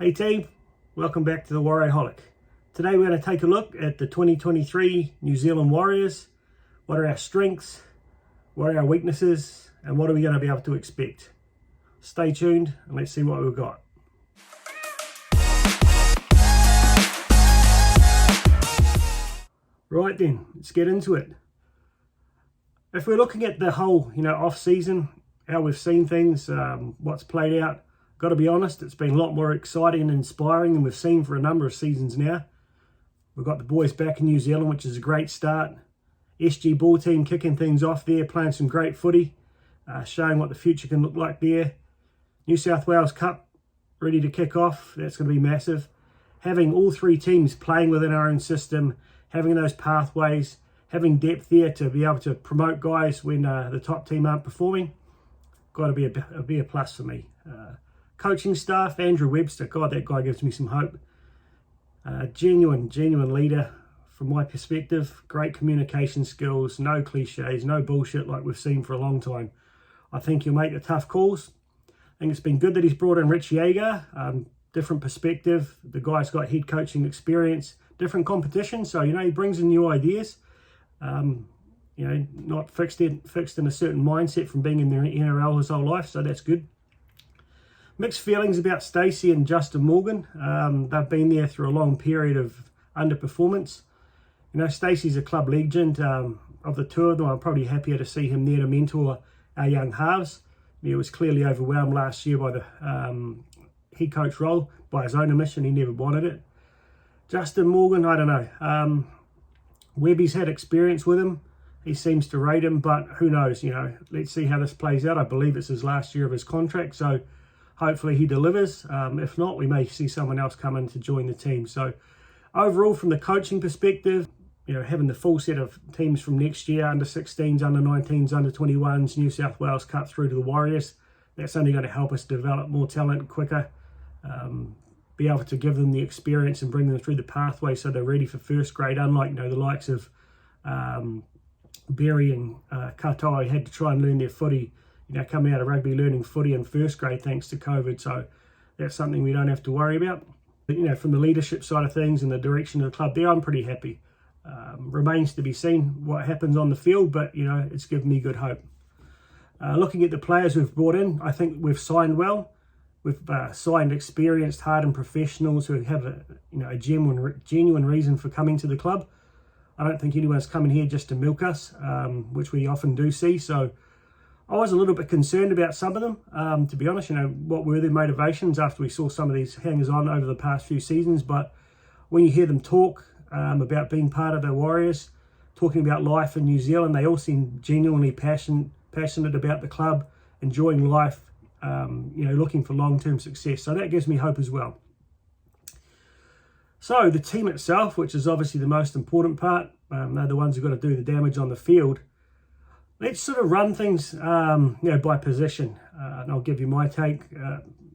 Hey team, welcome back to the Warriorholic. Today we're going to take a look at the 2023 New Zealand Warriors. What are our strengths, what are our weaknesses, and what are we going to be able to expect? Stay tuned and let's see what we've got. Right then, let's get into it. If we're looking at the whole, off season, how we've seen things, what's played out, got to be honest, it's been a lot more exciting and inspiring than we've seen for a number of seasons now. We've got the boys back in New Zealand, which is a great start. SG Ball team kicking things off there, playing some great footy, showing what the future can look like there. New South Wales Cup ready to kick off, that's going to be massive. Having all three teams playing within our own system, having those pathways, having depth there to be able to promote guys when the top team aren't performing, got to be a plus for me. Coaching staff, Andrew Webster, God, that guy gives me some hope. Genuine leader from my perspective. Great communication skills, no cliches, no bullshit like we've seen for a long time. I think he'll make the tough calls. I think it's been good that he's brought in Richie Agar. Different perspective. The guy's got head coaching experience, different competition. So, he brings in new ideas. Not fixed in a certain mindset from being in the NRL his whole life. So that's good. Mixed feelings about Stacey and Justin Morgan. They've been there through a long period of underperformance. Stacey's a club legend. Of the two of them, I'm probably happier to see him there to mentor our young halves. He was clearly overwhelmed last year by the head coach role, by his own admission. He never wanted it. Justin Morgan, I don't know. Webby's had experience with him. He seems to rate him, but who knows? Let's see how this plays out. I believe it's his last year of his contract, so hopefully he delivers. If not, we may see someone else come in to join the team. So overall, from the coaching perspective, having the full set of teams from next year, under 16s, under 19s, under 21s, New South Wales Cup through to the Warriors, that's only going to help us develop more talent quicker, be able to give them the experience and bring them through the pathway so they're ready for first grade, unlike the likes of Berry and Katoa had to try and learn their footy, coming out of rugby, learning footy in first grade thanks to COVID. So that's something we don't have to worry about. But, from the leadership side of things and the direction of the club there, I'm pretty happy. Remains to be seen what happens on the field, but, it's given me good hope. Looking at the players we've brought in, I think we've signed well. We've signed experienced, hardened professionals who have a genuine reason for coming to the club. I don't think anyone's coming here just to milk us, which we often do see. So I was a little bit concerned about some of them, to be honest. What were their motivations after we saw some of these hangers-on over the past few seasons. But when you hear them talk about being part of the Warriors, talking about life in New Zealand, they all seem genuinely passionate about the club, enjoying life, looking for long-term success. So that gives me hope as well. So the team itself, which is obviously the most important part, they're the ones who've got to do the damage on the field. Let's sort of run things, by position. And I'll give you my take.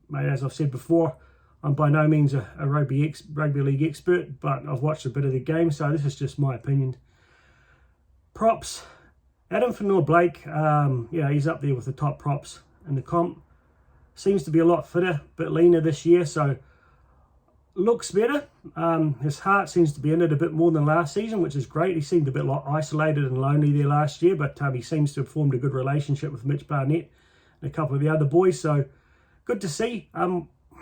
Mate, as I've said before, I'm by no means a rugby league expert, but I've watched a bit of the game, so this is just my opinion. Props. Adam Fanua-Blake, he's up there with the top props in the comp. Seems to be a lot fitter, a bit leaner this year, so looks better. His heart seems to be in it a bit more than last season, which is great. He seemed a bit isolated and lonely there last year, but he seems to have formed a good relationship with Mitch Barnett and a couple of the other boys, so good to see.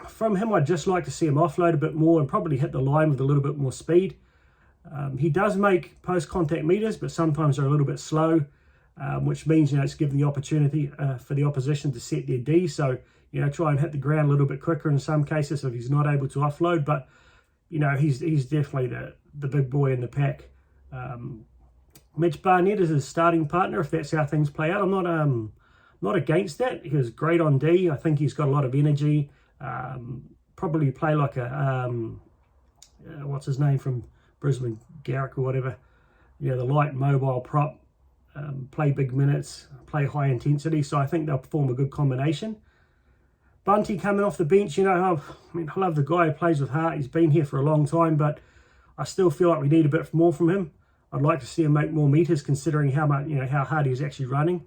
From him, I'd just like to see him offload a bit more and probably hit the line with a little bit more speed. He does make post-contact meters, but sometimes they're a little bit slow, which means, it's given the opportunity for the opposition to set their D, so try and hit the ground a little bit quicker in some cases if he's not able to offload. But, he's definitely the big boy in the pack. Mitch Barnett is his starting partner, if that's how things play out. I'm not against that. He was great on D. I think he's got a lot of energy. Probably play like a, what's his name from Brisbane, Garrick or whatever. The light mobile prop, play big minutes, play high intensity. So I think they'll form a good combination. Bunty coming off the bench, I love the guy who plays with heart. He's been here for a long time, but I still feel like we need a bit more from him. I'd like to see him make more meters, considering how much, how hard he's actually running.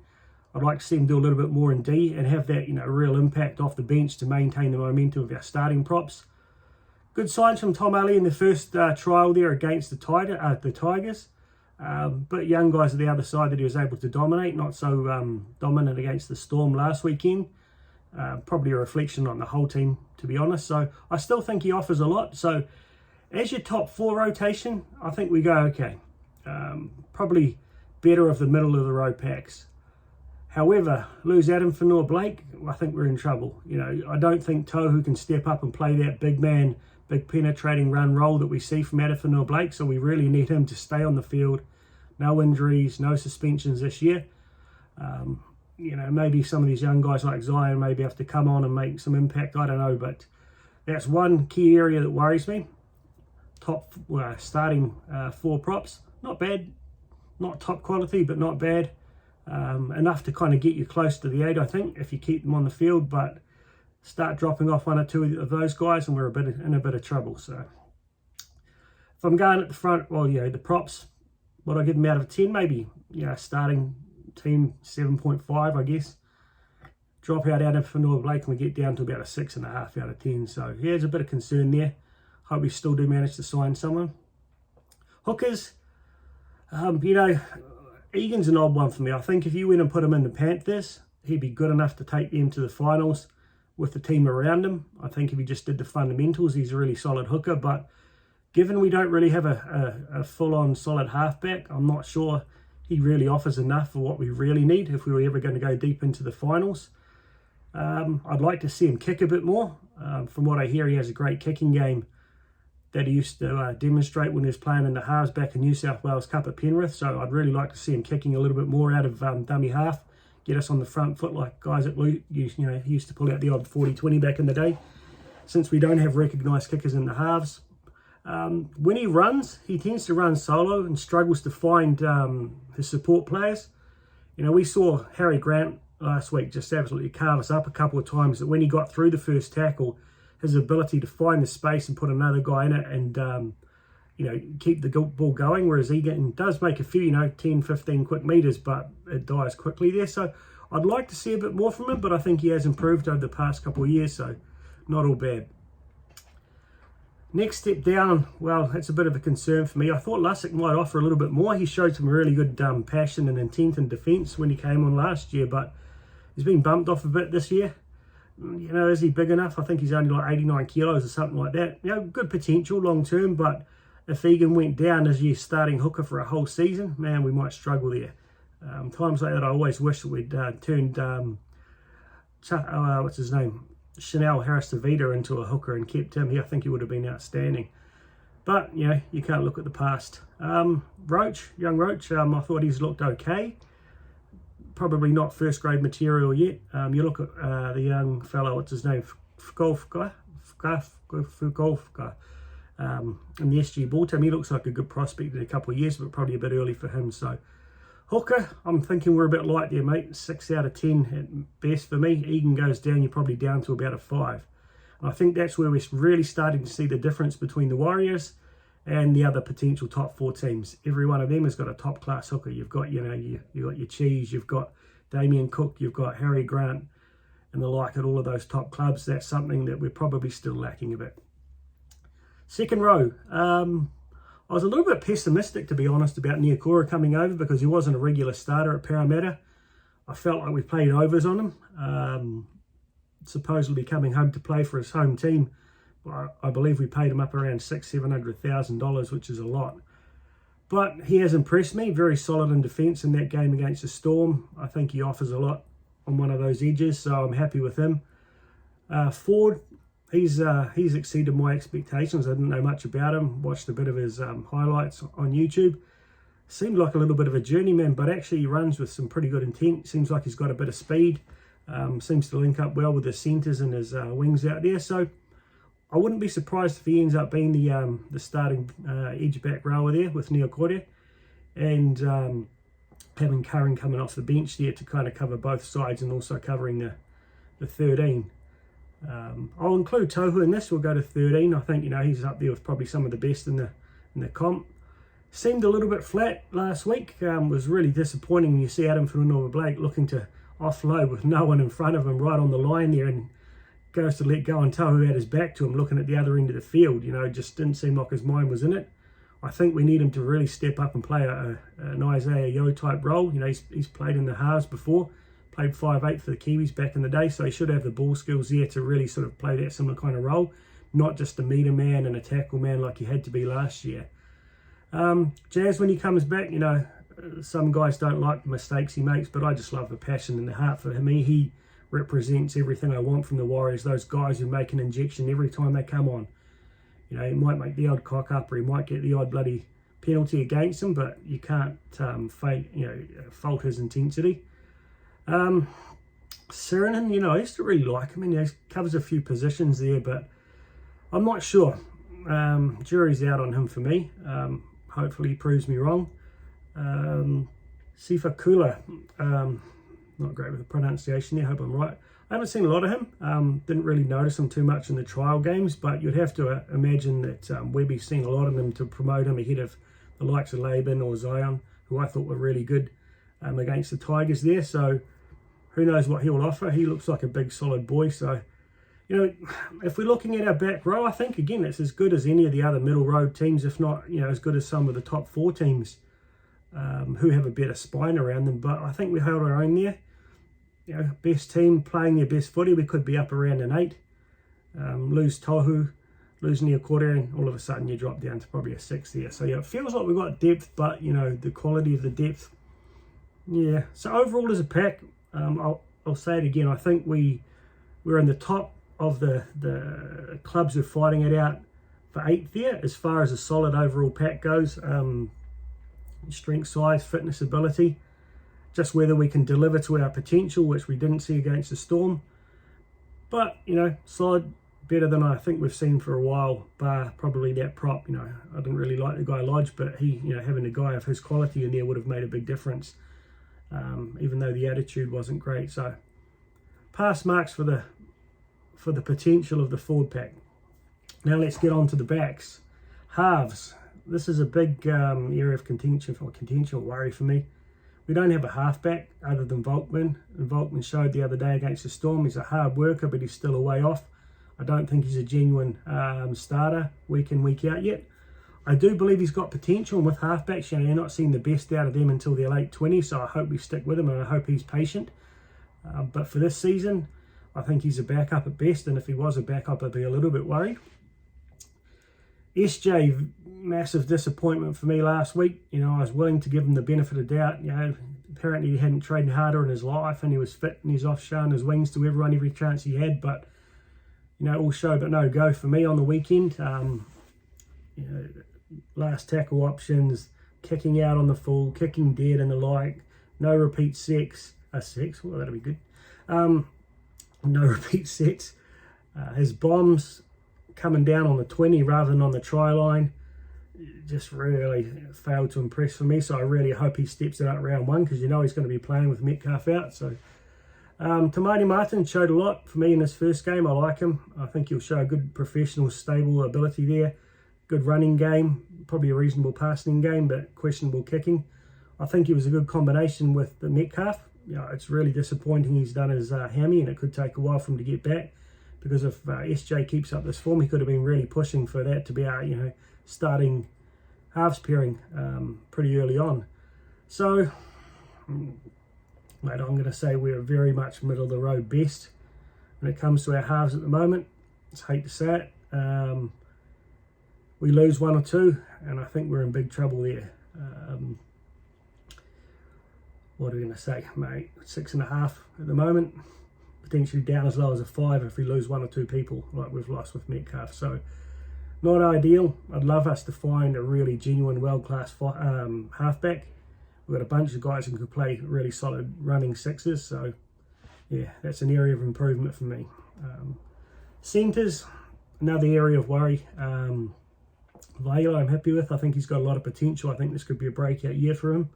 I'd like to see him do a little bit more in D and have that, real impact off the bench to maintain the momentum of our starting props. Good signs from Tom Ali in the first trial there against the Tigers. But young guys at the other side that he was able to dominate, not so dominant against the Storm last weekend. Probably a reflection on the whole team, to be honest. So I still think he offers a lot. So as your top 4 rotation, I think we go okay. Probably better of the middle of the road packs. However, lose Adam Fanua-Blake, I think we're in trouble. You know, I don't think Tohu can step up and play that big man, big penetrating run role that we see from Adam Fanua-Blake. So we really need him to stay on the field. No injuries, no suspensions this year. You know, maybe some of these young guys like Zion maybe have to come on and make some impact. I don't know, but that's one key area that worries me. Top starting 4 props, not bad. Not top quality, but not bad. Enough to kind of get you close to the 8, I think, if you keep them on the field. But start dropping off 1 or 2 of those guys, and we're in a bit of trouble. So if I'm going at the front, well, you know, the props, what I give them out of 10, maybe, you know, starting team 7.5, I guess. Drop out Adam Fanua-Blake, and we get down to about a 6.5 out of 10. So yeah, there's a bit of concern there. Hope we still do manage to sign someone. Hookers. You know, Egan's an odd one for me. I think if you went and put him in the Panthers, he'd be good enough to take them to the finals with the team around him. I think if he just did the fundamentals, he's a really solid hooker. But given we don't really have a full-on solid halfback, I'm not sure he really offers enough for what we really need if we were ever going to go deep into the finals. I'd like to see him kick a bit more. From what I hear, he has a great kicking game that he used to demonstrate when he was playing in the halves back in New South Wales Cup at Penrith. So I'd really like to see him kicking a little bit more out of dummy half, get us on the front foot like guys at he used to pull out the odd 40-20 back in the day. Since we don't have recognised kickers in the halves, when he runs, he tends to run solo and struggles to find his support players. You know, we saw Harry Grant last week just absolutely carve us up a couple of times, that when he got through the first tackle, his ability to find the space and put another guy in it and, you know, keep the ball going, whereas Egan does make a few, you know, 10, 15 quick metres, but it dies quickly there. So I'd like to see a bit more from him, but I think he has improved over the past couple of years, so not all bad. Next step down, well, that's a bit of a concern for me. I thought Lussick might offer a little bit more. He showed some really good passion and intent in defence when he came on last year, but he's been bumped off a bit this year. You know, is he big enough? I think he's only like 89 kilos or something like that. You know, good potential long term, but if Egan went down as your starting hooker for a whole season, man, we might struggle there. Times like that, I always wish that we'd turned, what's his name? Chanel Harris-Tavita into a hooker and kept him. I think he would have been outstanding. But, you know, you can't look at the past. Roach, young Roach, I thought he's looked okay. Probably not first grade material yet. You look at the young fellow, what's his name, Fukolfka, in the SG Ball team. He looks like a good prospect in a couple of years, but probably a bit early for him. So hooker, I'm thinking we're a bit light there, mate. 6 out of 10 at best for me. Egan goes down, you're probably down to about a 5. And I think that's where we're really starting to see the difference between the Warriors and the other potential top 4 teams. Every one of them has got a top class hooker. You've got, you know, you've got your Cheese, you've got Damien Cook, you've got Harry Grant and the like at all of those top clubs. That's something that we're probably still lacking a bit. Second row, I was a little bit pessimistic, to be honest, about Niokora coming over because he wasn't a regular starter at Parramatta. I felt like we played overs on him. Supposedly coming home to play for his home team. I believe we paid him up around $600,000-$700,000, which is a lot. But he has impressed me. Very solid in defence in that game against the Storm. I think he offers a lot on one of those edges, so I'm happy with him. Ford, he's exceeded my expectations. I didn't know much about him. Watched a bit of his highlights on YouTube. Seemed like a little bit of a journeyman, but actually he runs with some pretty good intent. Seems like he's got a bit of speed. Seems to link up well with the centres and his wings out there. So I wouldn't be surprised if he ends up being the starting edge back rower there with Niokore, and having Curran coming off the bench there to kind of cover both sides and also covering the 13. I'll include Tohu in this. We'll go to 13. I think, you know, he's up there with probably some of the best in the comp. Seemed a little bit flat last week. Was really disappointing when you see Adam Fanua-Blake looking to offload with no one in front of him right on the line there, and goes to let go and Tohu had his back to him looking at the other end of the field. You know, it just didn't seem like his mind was in it. I think we need him to really step up and play an Isaiah Yeo type role. You know, he's played in the halves before, played 5'8" for the Kiwis back in the day, so he should have the ball skills there to really sort of play that similar kind of role, not just a meter man and a tackle man like he had to be last year. Jazz, when he comes back, you know, some guys don't like the mistakes he makes, but I just love the passion and the heart for him. He represents everything I want from the Warriors, those guys who make an injection every time they come on. You know, he might make the odd cock up or he might get the odd bloody penalty against him, but you can't fault his intensity. Sirenen, you know, I used to really like him, and he covers a few positions there, but I'm not sure. Jury's out on him for me. Hopefully he proves me wrong. Sifa Kula, not great with the pronunciation there, hope I'm right. I haven't seen a lot of him, didn't really notice him too much in the trial games, but you'd have to imagine that Webby's seen a lot of them to promote him ahead of the likes of Laban or Zion, who I thought were really good against the Tigers there. So who knows what he'll offer. He looks like a big solid boy. So, you know, if we're looking at our back row, I think again it's as good as any of the other middle road teams, if not, you know, as good as some of the top 4 teams who have a better spine around them. But I think we held our own there. You know, best team playing their best footy, we could be up around an 8. Lose Tohu, lose Niokore, and all of a sudden you drop down to probably a 6 there. So yeah, it feels like we've got depth, but you know, the quality of the depth, yeah. So overall as a pack, I'll say it again, I think we're in the top of the clubs who are fighting it out for 8th there, as far as a solid overall pack goes. Strength, size, fitness, ability. Just whether we can deliver to our potential, which we didn't see against the Storm. But, you know, solid, better than I think we've seen for a while, bar probably that prop. You know, I didn't really like the guy Lodge, but he, you know, having a guy of his quality in there would have made a big difference, even though the attitude wasn't great. So, pass marks for the potential of the forward pack. Now let's get on to the backs. Halves. This is a big area of contention or worry for me. We don't have a halfback other than Volkman. And Volkman showed the other day against the Storm. He's a hard worker, but he's still a way off. I don't think he's a genuine starter week in, week out yet. I do believe he's got potential, and with halfbacks, you know, you're not seeing the best out of them until their late 20s, so I hope we stick with him, and I hope he's patient. But for this season, I think he's a backup at best, and if he was a backup, I'd be a little bit worried. SJ, massive disappointment for me last week. You know, I was willing to give him the benefit of doubt. You know, apparently he hadn't trained harder in his life and he was fit and he's off showing his wings to everyone every chance he had. But, you know, all show but no go for me on the weekend. You know, last tackle options, kicking out on the full, kicking dead and the like. No repeat sets. Well, that'll be good. No repeat sets. His bombs coming down on the 20 rather than on the try line just really failed to impress for me, so I really hope he steps it up round 1, because you know he's going to be playing with Metcalf out. So Tamati Martin showed a lot for me in his first game. I like him. I think he'll show a good professional stable ability there, good running game, probably a reasonable passing game, but questionable kicking. I think he was a good combination with the Metcalf. You know, it's really disappointing he's done his hammy, and it could take a while for him to get back. Because if SJ keeps up this form, he could have been really pushing for that to be our, you know, starting halves pairing pretty early on. So, mate, I'm going to say we're very much middle of the road best when it comes to our halves at the moment. It's hate to say it. We lose 1 or 2, and I think we're in big trouble there. What are we going to say, mate? 6.5 at the moment. Potentially down as low as a 5 if we lose 1 or 2 people like we've lost with Metcalf. So not ideal. I'd love us to find a really genuine world-class halfback. We've got a bunch of guys who can play really solid running sixes. So yeah, that's an area of improvement for me. Centres, another area of worry. Viola I'm happy with. I think he's got a lot of potential. I think this could be a breakout year for him.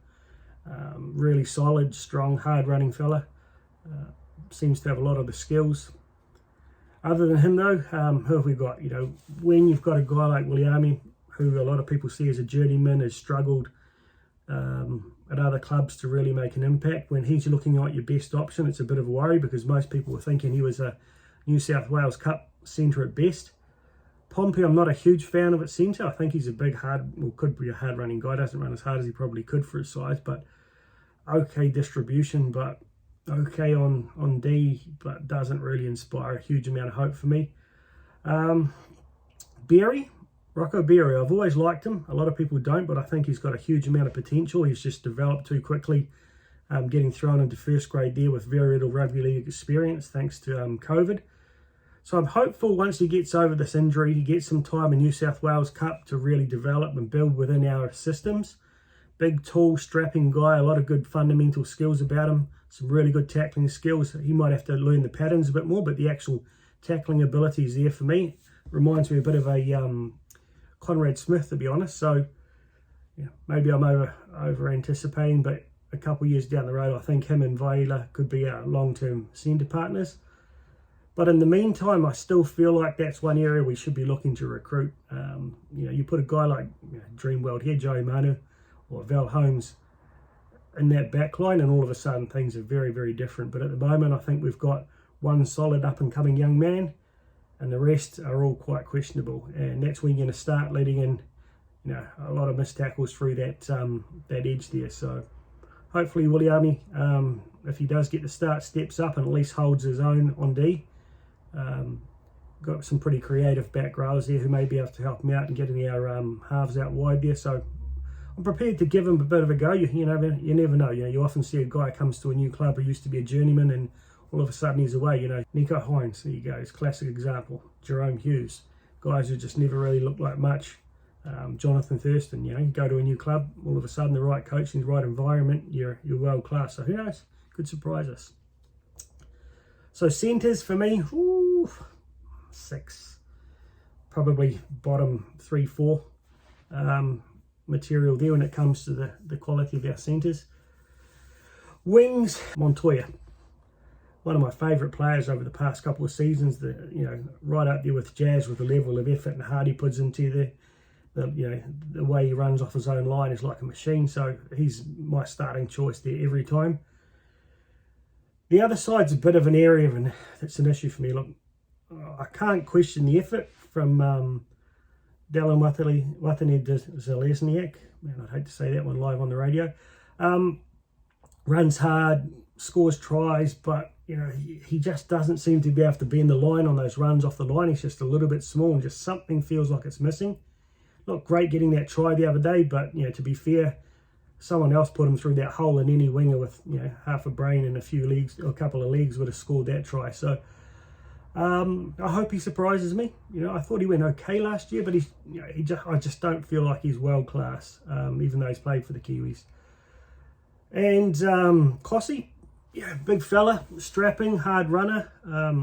Really solid, strong, hard running fella. Seems to have a lot of the skills. Other than him though, who have we got? You know, when you've got a guy like Williami, who a lot of people see as a journeyman, has struggled at other clubs to really make an impact, when he's looking like your best option, it's a bit of a worry, because most people were thinking he was a New South Wales Cup centre at best. Pompey, I'm not a huge fan of at centre. I think he's a big, could be a hard running guy. Doesn't run as hard as he probably could for his size, but okay distribution, but okay on D, but doesn't really inspire a huge amount of hope for me. Rocco Berry, I've always liked him. A lot of people don't, but I think he's got a huge amount of potential. He's just developed too quickly, getting thrown into first grade there with very little rugby league experience thanks to COVID. So I'm hopeful once he gets over this injury, he gets some time in New South Wales Cup to really develop and build within our systems. Big, tall, strapping guy, a lot of good fundamental skills about him, some really good tackling skills. He might have to learn the patterns a bit more, but the actual tackling ability is there for me. Reminds me a bit of a Conrad Smith, to be honest. So yeah, maybe I'm over anticipating, but a couple of years down the road, I think him and Vaila could be our long-term centre partners. But in the meantime, I still feel like that's one area we should be looking to recruit. You put a guy like Dreamworld here, Joey Manu, or Val Holmes in that back line, and all of a sudden things are very, very different. But at the moment, I think we've got one solid up-and-coming young man, and the rest are all quite questionable. And that's when you're going to start letting in a lot of missed tackles through that edge there. So hopefully Williami, if he does get the start, steps up and at least holds his own on D. Got some pretty creative back rowers there who may be able to help him out and getting our halves out wide there. So I'm prepared to give him a bit of a go. You never know. You often see a guy comes to a new club who used to be a journeyman and all of a sudden he's away. Nico Hines, there you go, it's a classic example. Jerome Hughes, guys who just never really looked like much. Jonathan Thurston, you go to a new club, all of a sudden the right coaching, the right environment, you're world class. So who knows? Could surprise us. So centres for me, 6, probably bottom 3, 4 material there when it comes to the quality of our centres. Wings, Montoya, one of my favourite players over the past couple of seasons. Right up there with Jazz with the level of effort and heart he puts into the way he runs off his own line is like a machine. So he's my starting choice there every time. The other side's a bit of an area that's an issue for me. Look, I can't question the effort from Dallin Watene-Zelezniak. Man, I'd hate to say that one live on the radio. Runs hard, scores tries, but he just doesn't seem to be able to bend the line on those runs off the line. He's just a little bit small and just something feels like it's missing. Not great getting that try the other day, but to be fair, someone else put him through that hole, and any winger with half a brain and a couple of legs would have scored that try. So I hope he surprises me. I thought he went okay last year, but I just don't feel like he's world class, even though he's played for the Kiwis. And Cossie, big fella, strapping, hard runner.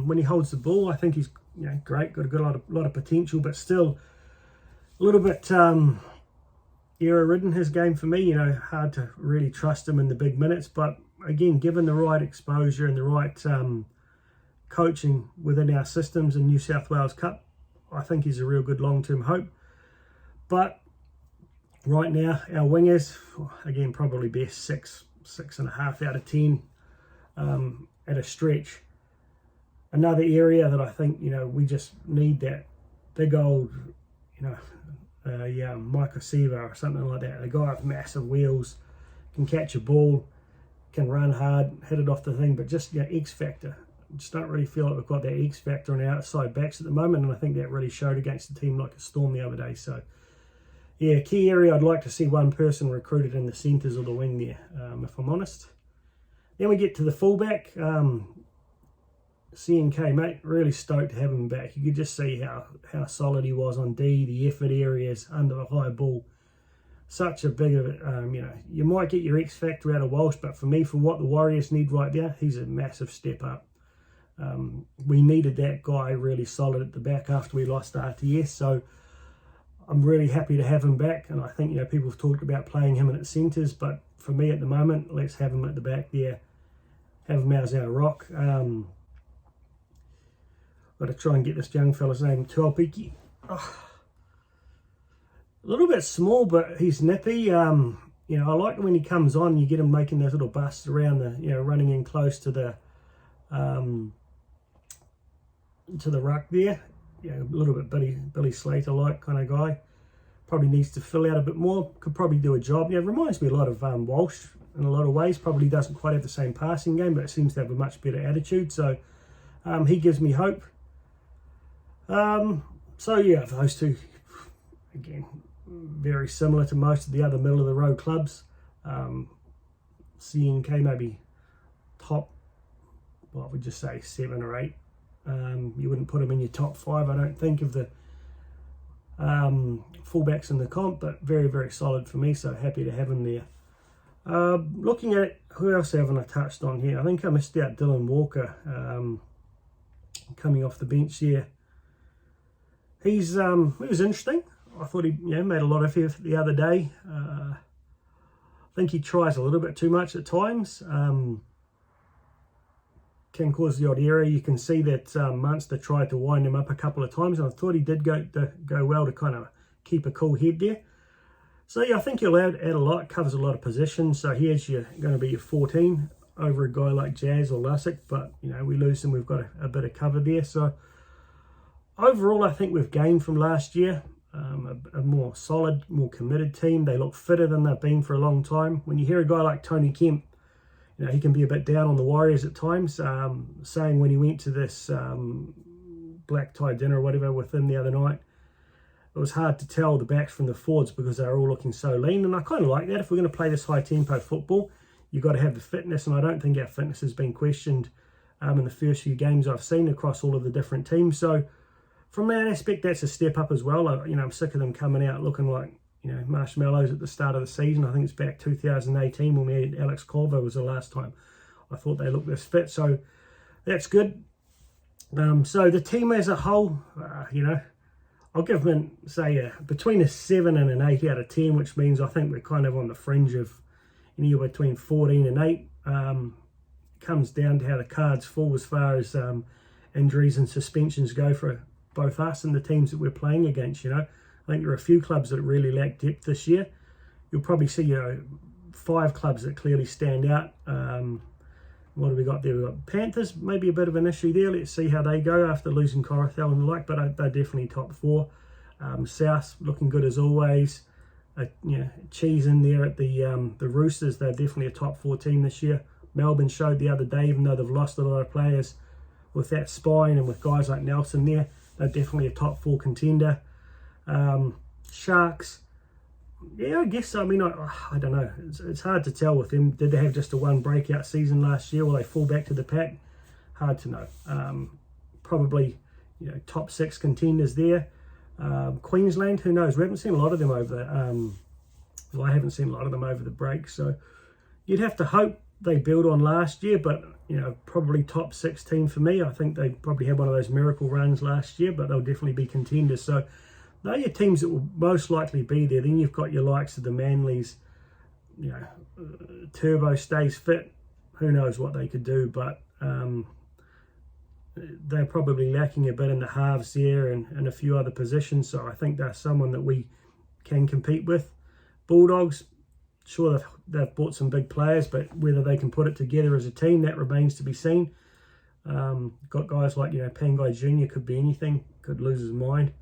When he holds the ball, I think he's great, got a lot of potential, but still a little bit error-ridden his game for me. Hard to really trust him in the big minutes, but again, given the right exposure and the right coaching within our systems in New South Wales Cup, I think he's a real good long-term hope. But right now, our wingers, again, probably best 6.5 out of 10 at a stretch. Another area that I think, we just need that big old, Micah Siva or something like that. A guy with massive wheels, can catch a ball, can run hard, hit it off the thing, but just X factor. Just don't really feel like we've got that X factor on our outside backs at the moment, and I think that really showed against a team like a Storm the other day. So yeah, key area, I'd like to see one person recruited in the centres or the wing there, if I'm honest. Then we get to the fullback. CNK, mate, really stoked to have him back. You could just see how solid he was on D, the effort areas, under the high ball. Such a big, you might get your X factor out of Walsh, but for me, for what the Warriors need right there, he's a massive step up. We needed that guy really solid at the back after we lost RTS, so I'm really happy to have him back. And I think, people have talked about playing him in at centres, but for me at the moment, let's have him at the back there, have him as our rock. Got to try and get this young fella's name, Tuapiki. A little bit small, but he's nippy. I like when he comes on, you get him making those little busts around the, running in close to the to the ruck there. You know, a little bit Billy Slater-like kind of guy. Probably needs to fill out a bit more. Could probably do a job. Yeah, reminds me a lot of Walsh in a lot of ways. Probably doesn't quite have the same passing game, but seems to have a much better attitude. So he gives me hope. So yeah, those two, again, very similar to most of the other middle of the road clubs. CNK maybe top, what would you say, 7 or 8. You wouldn't put them in your top 5, I don't think, of the fullbacks in the comp, but very, very solid for me, so happy to have him there. Looking at who else haven't I touched on here? I think I missed out Dylan Walker coming off the bench here. He was interesting. I thought he made a lot of effort the other day. I think he tries a little bit too much at times. Can cause the odd error. You can see that Munster tried to wind him up a couple of times, and I thought he did go well to kind of keep a cool head there. So yeah, I think he'll add a lot, covers a lot of positions. So here's going to be your 14 over a guy like Jazz or Lussick, but you know, we lose him, we've got a bit of cover there. So overall, I think we've gained from last year. A more solid, more committed team. They look fitter than they've been for a long time. When you hear a guy like Tony Kemp, you know, he can be a bit down on the Warriors at times, saying when he went to this black tie dinner or whatever with him the other night, it was hard to tell the backs from the forwards because they were all looking so lean. And I kind of like that. If we're going to play this high tempo football, you've got to have the fitness, and I don't think our fitness has been questioned in the first few games I've seen across all of the different teams. So from that aspect, that's a step up as well. I'm sick of them coming out looking like, you know, marshmallows at the start of the season. I think it's back 2018 when we had Alex Colver was the last time I thought they looked this fit. So that's good. So the team as a whole, you know, I'll give them, say, between a 7 and an 8 out of 10, which means I think we're kind of on the fringe of anywhere between 14 and 8. Comes down to how the cards fall as far as injuries and suspensions go for both us and the teams that we're playing against. You know, I think there are a few clubs that really lack depth this year. You'll probably see, you know, 5 clubs that clearly stand out. What have we got there? We've got Panthers, maybe a bit of an issue there. Let's see how they go after losing Corothel and the like, but they're definitely top 4. South looking good as always. You know, Cheese in there at the Roosters. They're definitely a top 4 team this year. Melbourne showed the other day, even though they've lost a lot of players with that spine and with guys like Nelson there, they're definitely a top 4 contender. Sharks, yeah, I guess, I mean, I don't know. It's hard to tell with them. Did they have just a one breakout season last year? Will they fall back to the pack? Hard to know. Probably, you know, top 6 contenders there. Queensland, who knows? We haven't seen a lot of them over the, I haven't seen a lot of them over the break. So you'd have to hope they build on last year, but, you know, probably top 16 for me. I think they probably had one of those miracle runs last year, but they'll definitely be contenders. So they're your teams that will most likely be there. Then you've got your likes of the Manleys. You know, Turbo stays fit. Who knows what they could do, but they're probably lacking a bit in the halves there and a few other positions. So I think they're someone that we can compete with. Bulldogs, sure, they've bought some big players, but whether they can put it together as a team, that remains to be seen. Got guys like, you know, Pangai Jr. could be anything, could lose his mind.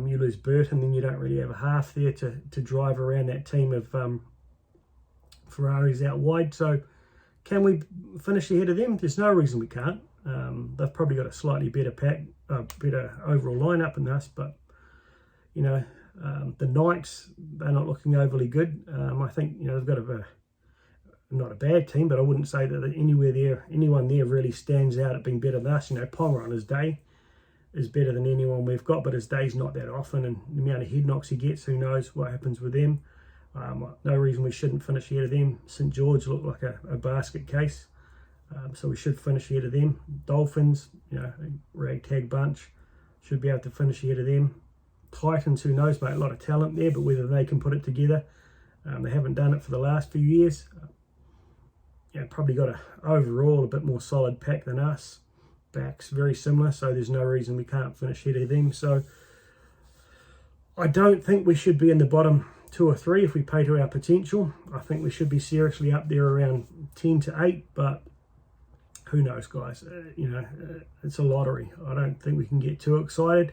You lose Burton, then you don't really have a half there to drive around that team of Ferraris out wide. So can we finish ahead of them? There's no reason we can't. They've probably got a slightly better better overall lineup than us, but, you know, the Knights, they're not looking overly good. I think, you know, they've got not a bad team, but I wouldn't say that anyone there really stands out at being better than us. You know, Ponga on his day is better than anyone we've got, but his day's not that often, and the amount of head knocks he gets, who knows what happens with them. No reason we shouldn't finish ahead of them. St George looked like a basket case, so we should finish ahead of them. Dolphins, you know, a ragtag bunch, should be able to finish ahead of them. Titans, who knows, mate, a lot of talent there, but whether they can put it together, they haven't done it for the last few years. Yeah, probably got overall a bit more solid pack than us. Backs very similar, so there's no reason we can't finish ahead of them. So I don't think we should be in the bottom 2 or 3 if we pay to our potential. I think we should be seriously up there around 10 to 8, but who knows, guys? It's a lottery. I don't think we can get too excited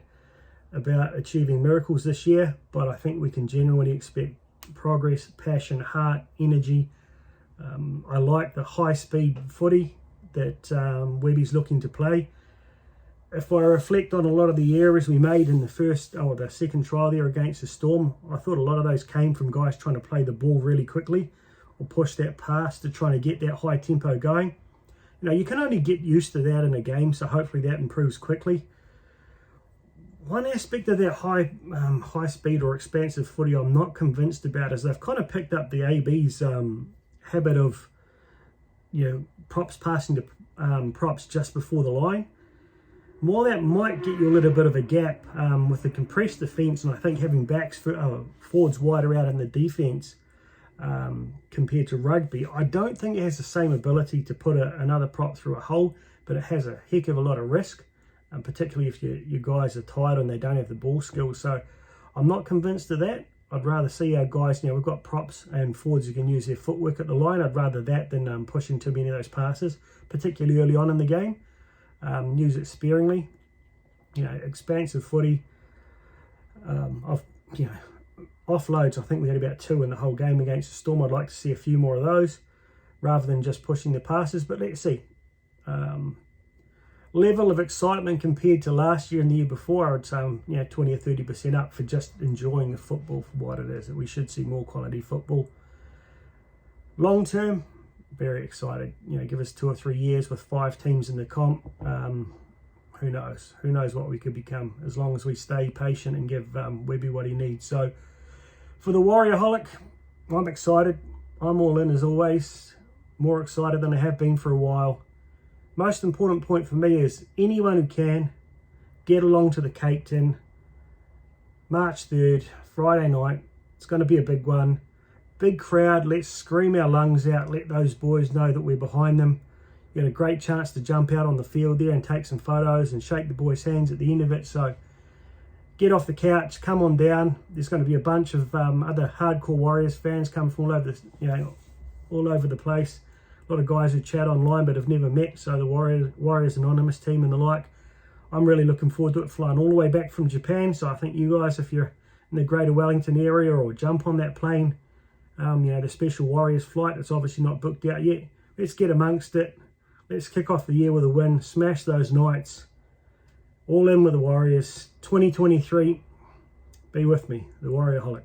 about achieving miracles this year, but I think we can genuinely expect progress, passion, heart, energy. I like the high-speed footy that Webby's looking to play. If I reflect on a lot of the errors we made in the second trial there against the Storm, I thought a lot of those came from guys trying to play the ball really quickly or push that pass to try to get that high tempo going. You can only get used to that in a game, so hopefully that improves quickly. One aspect of that high speed or expansive footy I'm not convinced about is they've kind of picked up the AB's habit of props passing to props just before the line. While that might get you a little bit of a gap with the compressed defence, and I think having forwards wider out in the defence compared to rugby, I don't think it has the same ability to put another prop through a hole, but it has a heck of a lot of risk, particularly if you guys are tired and they don't have the ball skills. So I'm not convinced of that. I'd rather see our guys, we've got props and forwards who can use their footwork at the line. I'd rather that than pushing too many of those passes, particularly early on in the game. Use it sparingly. Expansive footy. Offloads, I think we had about 2 in the whole game against the Storm. I'd like to see a few more of those rather than just pushing the passes, but let's see. Level of excitement compared to last year and the year before, I would say 20 or 30% up for just enjoying the football for what it is. That we should see more quality football. Long term, very excited. Give us 2 or 3 years with 5 teams in the comp. Who knows? Who knows what we could become as long as we stay patient and give Webby what he needs. So for the Warriorholic, I'm excited. I'm all in as always. More excited than I have been for a while. Most important point for me is anyone who can, get along to the Cape Tin. March 3rd, Friday night. It's going to be a big one. Big crowd. Let's scream our lungs out. Let those boys know that we're behind them. You had a great chance to jump out on the field there and take some photos and shake the boys' hands at the end of it. So get off the couch, come on down. There's going to be a bunch of other hardcore Warriors fans coming from all over the place. A lot of guys who chat online but have never met, so the Warriors Anonymous team and the like. I'm really looking forward to it, flying all the way back from Japan. So I think you guys, if you're in the Greater Wellington area or jump on that plane, the special Warriors flight, it's obviously not booked out yet. Let's get amongst it. Let's kick off the year with a win. Smash those Knights. All in with the Warriors. 2023. Be with me, the Warriorholic.